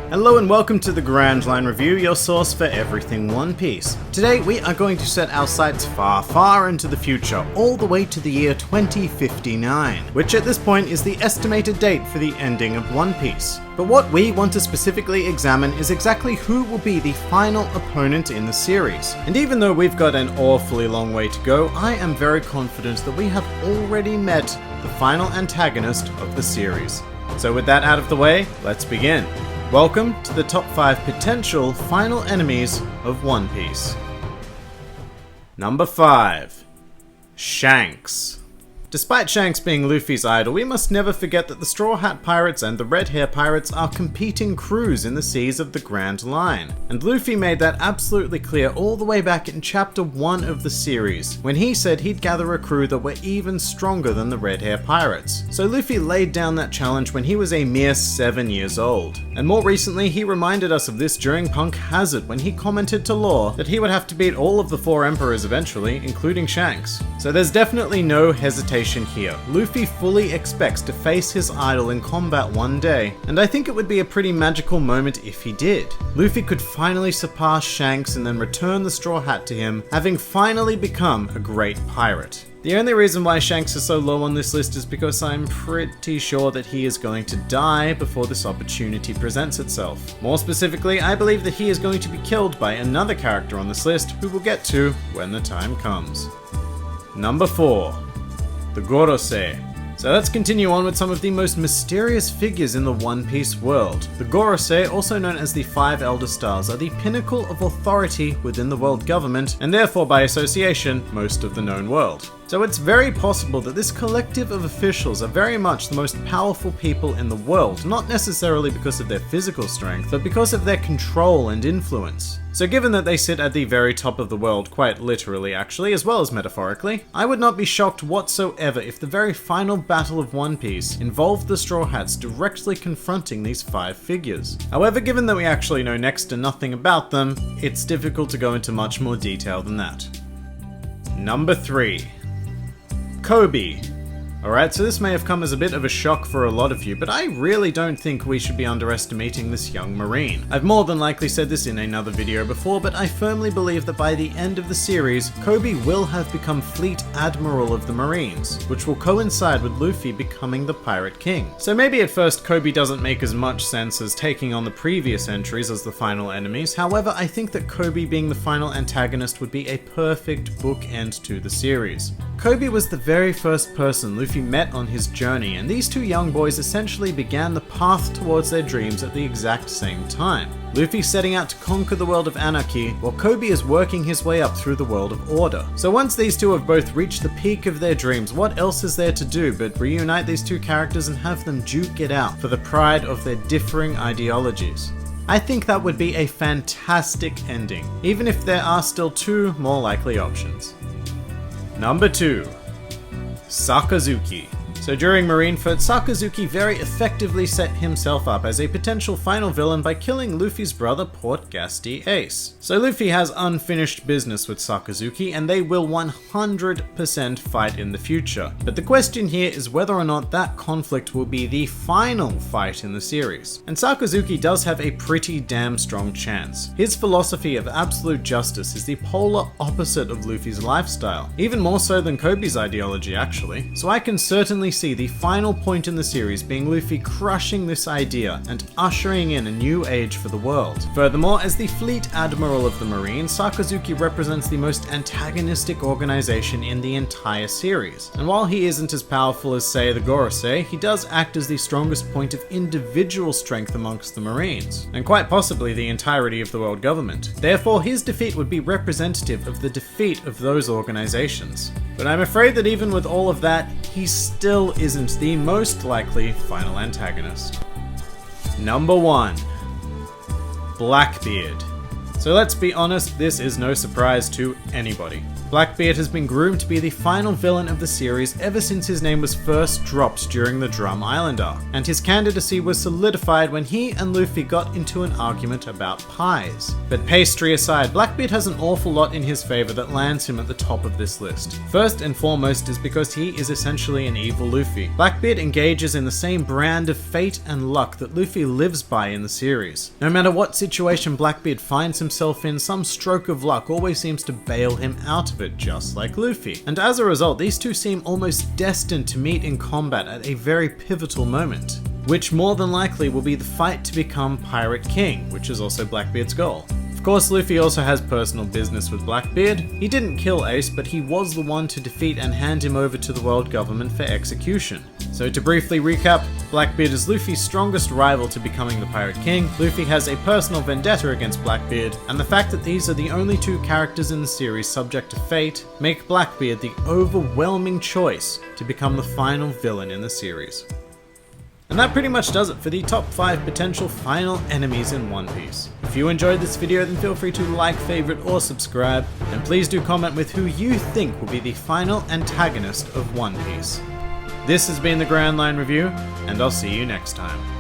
Hello and welcome to the Grand Line Review, your source for everything One Piece. Today we are going to set our sights far, far into the future, all the way to the year 2059, which at this point is the estimated date for the ending of One Piece. But what we want to specifically examine is exactly who will be the final opponent in the series. And even though we've got an awfully long way to go, I am very confident that we have already met the final antagonist of the series. So with that out of the way, let's begin. Welcome to the top 5 potential final enemies of One Piece. Number 5. Shanks. Despite Shanks being Luffy's idol, we must never forget that the Straw Hat Pirates and the Red Hair Pirates are competing crews in the seas of the Grand Line. And Luffy made that absolutely clear all the way back in chapter 1 of the series, when he said he'd gather a crew that were even stronger than the Red Hair Pirates. So Luffy laid down that challenge when he was a mere 7 years old. And more recently, he reminded us of this during Punk Hazard when he commented to Law that he would have to beat all of the 4 Emperors eventually, including Shanks. So there's definitely no hesitation here. Luffy fully expects to face his idol in combat one day, and I think it would be a pretty magical moment if he did. Luffy could finally surpass Shanks and then return the Straw Hat to him, having finally become a great pirate. The only reason why Shanks is so low on this list is because I'm pretty sure that he is going to die before this opportunity presents itself. More specifically, I believe that he is going to be killed by another character on this list, who we'll get to when the time comes. Number 4. The Gorosei. So let's continue on with some of the most mysterious figures in the One Piece world. The Gorosei, also known as the 5 Elder Stars, are the pinnacle of authority within the world government, and therefore by association, most of the known world. So it's very possible that this collective of officials are very much the most powerful people in the world, not necessarily because of their physical strength, but because of their control and influence. So given that they sit at the very top of the world, quite literally actually, as well as metaphorically, I would not be shocked whatsoever if the very final battle of One Piece involved the Straw Hats directly confronting these 5 figures. However, given that we actually know next to nothing about them, it's difficult to go into much more detail than that. Number 3. Coby. Alright, so this may have come as a bit of a shock for a lot of you, but I really don't think we should be underestimating this young Marine. I've more than likely said this in another video before, but I firmly believe that by the end of the series, Coby will have become Fleet Admiral of the Marines, which will coincide with Luffy becoming the Pirate King. So maybe at first Coby doesn't make as much sense as taking on the previous entries as the final enemies, however I think that Coby being the final antagonist would be a perfect bookend to the series. Coby was the very first person Luffy met on his journey, and these 2 young boys essentially began the path towards their dreams at the exact same time. Luffy setting out to conquer the world of anarchy, while Coby is working his way up through the world of order. So once these 2 have both reached the peak of their dreams, what else is there to do but reunite these 2 characters and have them duke it out for the pride of their differing ideologies? I think that would be a fantastic ending, even if there are still 2 more likely options. Number 2. Sekizu Key. So during Marineford, Sekizu very effectively set himself up as a potential final villain by killing Luffy's brother Port Ghasty Ace. So Luffy has unfinished business with Sekizu, and they will 100% fight in the future. But the question here is whether or not that conflict will be the final fight in the series. And Sekizu does have a pretty damn strong chance. His philosophy of absolute justice is the polar opposite of Luffy's lifestyle, even more so than Kobe's ideology actually. So I can certainly see the final point in the series being Luffy crushing this idea and ushering in a new age for the world. Furthermore, as the Fleet Admiral of the Marines, Sekizu represents the most antagonistic organization in the entire series. And while he isn't as powerful as, say, the Gorosei, he does act as the strongest point of individual strength amongst the Marines, and quite possibly the entirety of the world government. Therefore, his defeat would be representative of the defeat of those organizations. But I'm afraid that even with all of that, he still isn't the most likely final antagonist. Number 1. Blackbeard. So let's be honest, this is no surprise to anybody. Blackbeard has been groomed to be the final villain of the series ever since his name was first dropped during the Drum Island arc, and his candidacy was solidified when he and Luffy got into an argument about pies. But pastry aside, Blackbeard has an awful lot in his favour that lands him at the top of this list. First and foremost is because he is essentially an evil Luffy. Blackbeard engages in the same brand of fate and luck that Luffy lives by in the series. No matter what situation Blackbeard finds himself in, some stroke of luck always seems to bail him out of it, just like Luffy. And as a result, these two seem almost destined to meet in combat at a very pivotal moment, which more than likely will be the fight to become Pirate King, which is also Blackbeard's goal. Of course, Luffy also has personal business with Blackbeard. He didn't kill Ace, but he was the one to defeat and hand him over to the world government for execution. So to briefly recap, Blackbeard is Luffy's strongest rival to becoming the Pirate King, Luffy has a personal vendetta against Blackbeard, and the fact that these are the only two characters in the series subject to fate make Blackbeard the overwhelming choice to become the final villain in the series. And that pretty much does it for the top 5 potential final enemies in One Piece. If you enjoyed this video, then feel free to like, favorite, or subscribe, and please do comment with who you think will be the final antagonist of One Piece. This has been the Grand Line Review, and I'll see you next time.